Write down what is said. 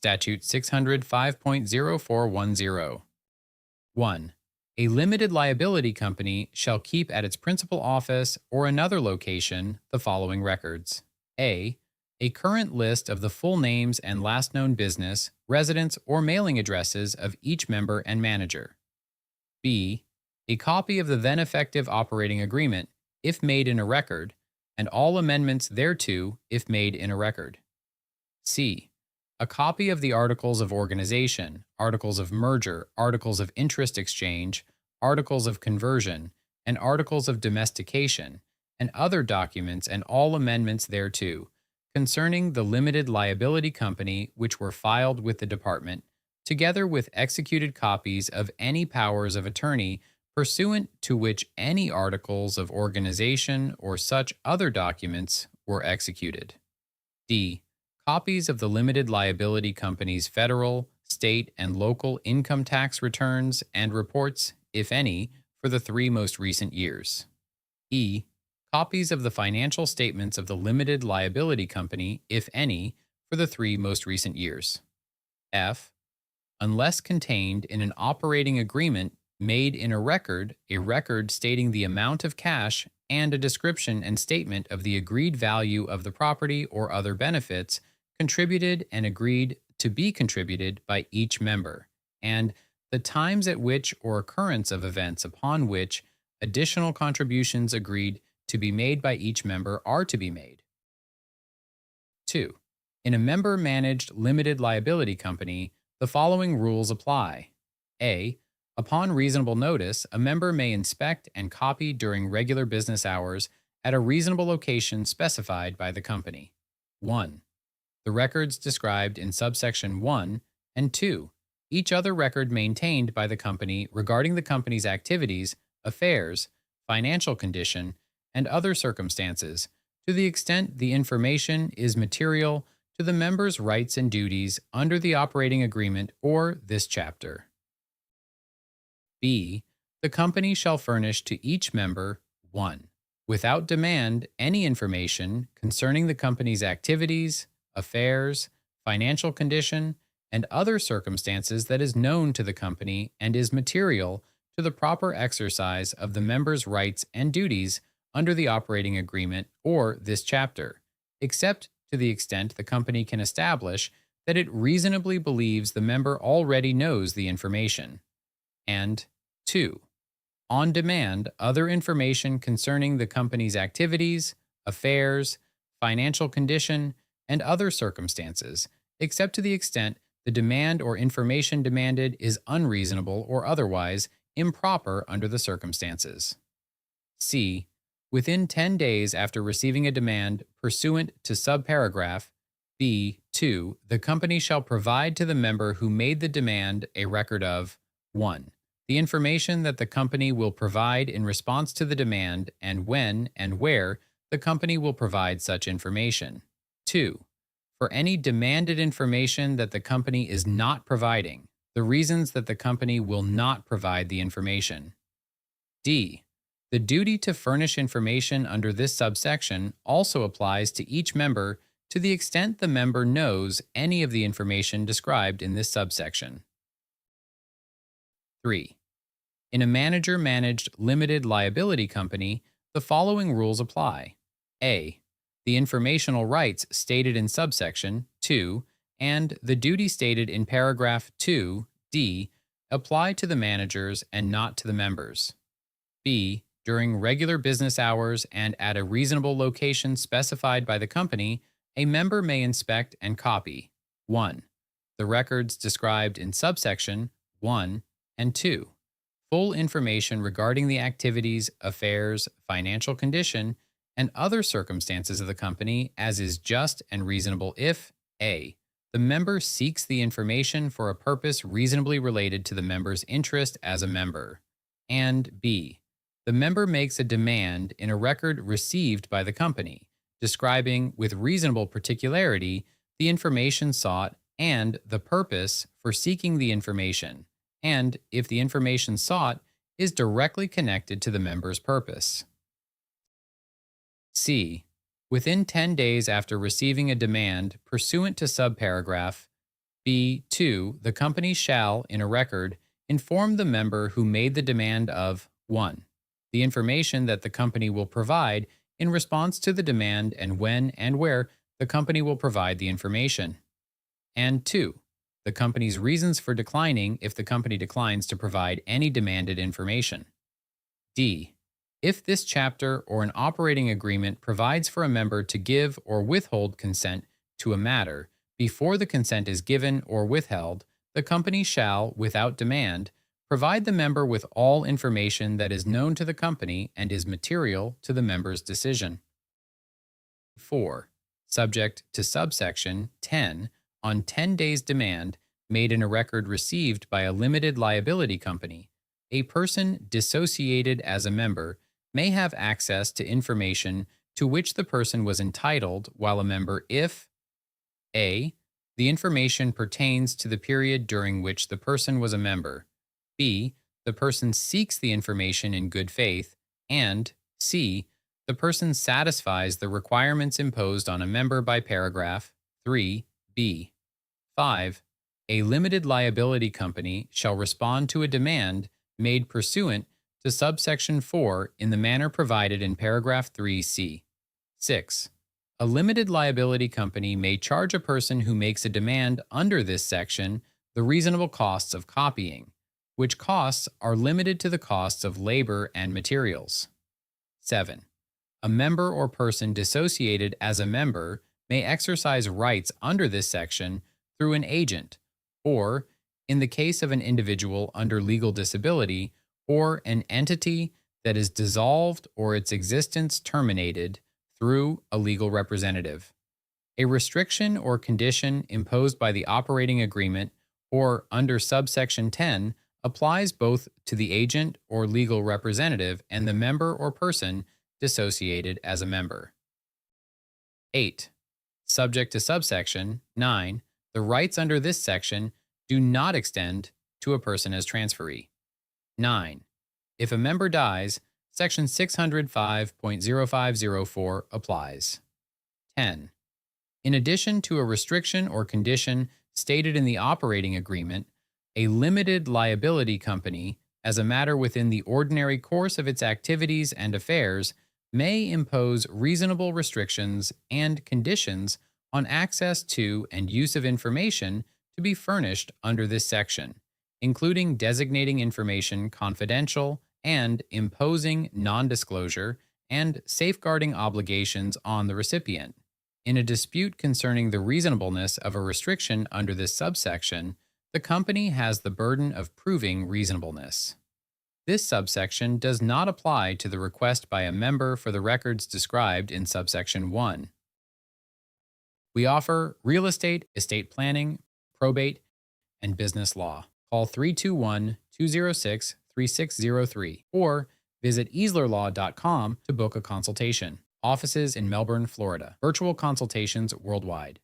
Statute 605.0410. 1. A limited liability company shall keep at its principal office or another location the following records: A current list of the full names and last known business, residence, or mailing addresses of each member and manager. B. A copy of the then effective operating agreement, if made in a record, and all amendments thereto, if made in a record. C. A copy of the Articles of Organization, Articles of Merger, Articles of Interest Exchange, Articles of Conversion, and Articles of Domestication, and other documents and all amendments thereto, concerning the limited liability company which were filed with the Department, together with executed copies of any powers of attorney pursuant to which any articles of organization or such other documents were executed. D. Copies of the limited liability company's federal, state, and local income tax returns and reports, if any, for the 3 most recent years. E. Copies of the financial statements of the limited liability company, if any, for the 3 most recent years. F. Unless contained in an operating agreement made in a record stating the amount of cash and a description and statement of the agreed value of the property or other benefits contributed and agreed to be contributed by each member, and the times at which or occurrence of events upon which additional contributions agreed to be made by each member are to be made. 2. In a member-managed limited liability company, the following rules apply. A. Upon reasonable notice, a member may inspect and copy during regular business hours at a reasonable location specified by the company. 1. The records described in subsection 1 and 2. Each other record maintained by the company regarding the company's activities, affairs, financial condition, and other circumstances, to the extent the information is material to the member's rights and duties under the operating agreement or this chapter. B. The company shall furnish to each member 1. Without demand, any information concerning the company's activities, affairs, financial condition, and other circumstances that is known to the company and is material to the proper exercise of the member's rights and duties under the operating agreement or this chapter, except to the extent the company can establish that it reasonably believes the member already knows the information. And 2. On demand, other information concerning the company's activities, affairs, financial condition, and other circumstances, except to the extent the demand or information demanded is unreasonable or otherwise improper under the circumstances. C. Within 10 days after receiving a demand pursuant to subparagraph B.2, the company shall provide to the member who made the demand a record of 1. The information that the company will provide in response to the demand and when and where the company will provide such information. 2. For any demanded information that the company is not providing, the reasons that the company will not provide the information. D. The duty to furnish information under this subsection also applies to each member to the extent the member knows any of the information described in this subsection. 3. In a manager-managed limited liability company, the following rules apply. A. The informational rights stated in subsection 2 and the duty stated in paragraph 2d apply to the managers and not to the members. B. During regular business hours and at a reasonable location specified by the company, a member may inspect and copy 1. The records described in subsection 1 and 2. Full information regarding the activities, affairs, financial condition, and other circumstances of the company as is just and reasonable if A. The member seeks the information for a purpose reasonably related to the member's interest as a member, and B. The member makes a demand in a record received by the company, describing with reasonable particularity the information sought and the purpose for seeking the information, and if the information sought is directly connected to the member's purpose. C. Within 10 days after receiving a demand pursuant to subparagraph B. 2. The company shall, in a record, inform the member who made the demand of 1. The information that the company will provide in response to the demand and when and where the company will provide the information. And 2. The company's reasons for declining if the company declines to provide any demanded information. D. If this chapter or an operating agreement provides for a member to give or withhold consent to a matter before the consent is given or withheld, the company shall, without demand, provide the member with all information that is known to the company and is material to the member's decision. 4. Subject to subsection 10 on 10 days' demand made in a record received by a limited liability company, a person dissociated as a member may have access to information to which the person was entitled while a member if A. The information pertains to the period during which the person was a member. B. The person seeks the information in good faith. And C. The person satisfies the requirements imposed on a member by paragraph 3b. 5. A limited liability company shall respond to a demand made pursuant to subsection 4 in the manner provided in paragraph 3c. 6. A limited liability company may charge a person who makes a demand under this section the reasonable costs of copying, which costs are limited to the costs of labor and materials. 7. A member or person dissociated as a member may exercise rights under this section through an agent, or, in the case of an individual under legal disability, or an entity that is dissolved or its existence terminated, through a legal representative. A restriction or condition imposed by the operating agreement or under subsection 10 applies both to the agent or legal representative and the member or person dissociated as a member. 8. Subject to subsection 9, the rights under this section do not extend to a person as transferee. 9. If a member dies, Section 605.0504 applies. 10. In addition to a restriction or condition stated in the operating agreement, a limited liability company, as a matter within the ordinary course of its activities and affairs, may impose reasonable restrictions and conditions on access to and use of information to be furnished under this section, including designating information confidential and imposing non-disclosure and safeguarding obligations on the recipient. In a dispute concerning the reasonableness of a restriction under this subsection, the company has the burden of proving reasonableness. This subsection does not apply to the request by a member for the records described in subsection 1. We offer real estate, estate planning, probate, and business law. Call 321-206-3603 or visit easlerlaw.com to book a consultation. Offices in Melbourne, Florida. Virtual consultations worldwide.